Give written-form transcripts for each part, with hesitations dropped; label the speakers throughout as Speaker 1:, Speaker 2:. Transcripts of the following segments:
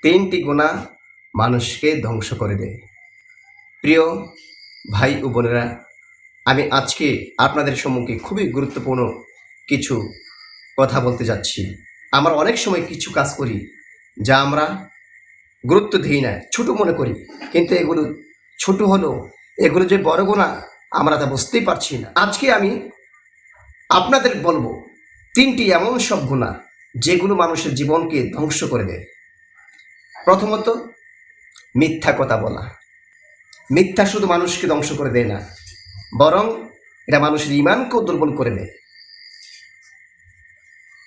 Speaker 1: তিনটি গুনাহ মানুষকে ধ্বংস করে দেয়। প্রিয় ভাই ও বোনেরা, আমি আজকে আপনাদের সম্মুখে খুবই গুরুত্বপূর্ণ কিছু কথা বলতে যাচ্ছি। আমরা অনেক সময় কিছু কাজ করি যা আমরা গুরুত্ব দিই না, ছোট মনে করি, কিন্তু এগুলো ছোট হলেও এগুলো যে বড় গুনাহ আমরা তা বুঝতেই পারছি না। আজকে আমি আপনাদের বলবো তিনটি এমন সব গুনাহ যেগুলো মানুষের জীবনকে ধ্বংস করে দেয়। প্রথমত, মিথ্যা কথা বলা। মিথ্যা শুধু মানুষকে ধ্বংস করে দেয় না, বরং এটা মানুষের ঈমানকেও দুর্বল করে দেয়।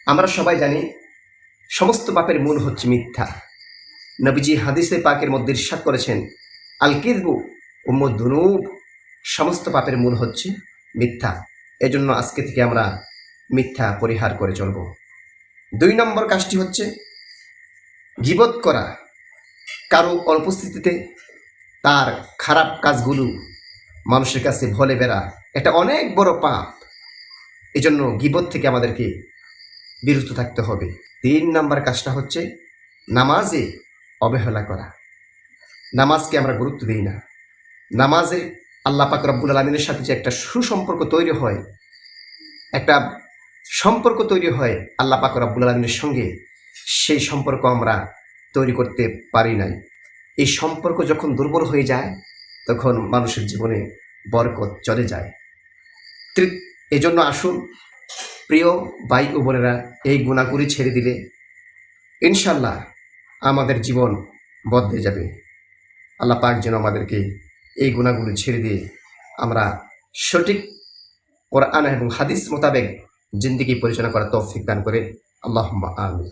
Speaker 1: আমরা সবাই জানি সমস্ত পাপের মূল হচ্ছে মিথ্যা। নবীজি হাদিসে পাকের মধ্যে ইরশাদ করেছেন, আল কিযবু উম্মুদ দুনুব, সমস্ত পাপের মূল হচ্ছে মিথ্যা। এজন্য আজকে থেকে আমরা মিথ্যা পরিহার করে চলব। 2 নম্বর কাজটি হচ্ছে গীবত করা। কারো অনুপস্থিতিতে তার খারাপ কাজগুলো মানুষের কাছে বলে বেড়া, এটা অনেক বড় পাপ। এজন্য গীবত থেকে আমাদেরকে বিরত থাকতে হবে। 3 নম্বর কাজটা হচ্ছে নামাজে অবহেলা করা। নামাজকে আমরা গুরুত্ব দিই না। নামাজে আল্লাহ পাক রব্বুল আলামিনের সাথে যে একটা সুসম্পর্ক তৈরি হয়, একটা সম্পর্ক তৈরি হয় আল্লাহ পাক রব্বুল আলামিনের সঙ্গে, সেই সম্পর্ক আমরা তৈরি করতে পারি নাই। এই সম্পর্ক যখন দুর্বল হয়ে যায় তখন মানুষের জীবনে বরকত চলে যায়। এজন্য আসুন প্রিয় ভাই ও বোনেরা, এই গুনাহগুলি ছেড়ে দিলে ইনশাল্লাহ আমাদের জীবন বদলে যাবে। আল্লাহ পাক যেন আমাদেরকে এই গুনাহগুলি ছেড়ে দিয়ে আমরা সঠিক কোরআন এবং হাদিস মোতাবেক জিন্দেগি পরিচালনা করার তৌফিক দান করে। আল্লাহুম্মা আমিন।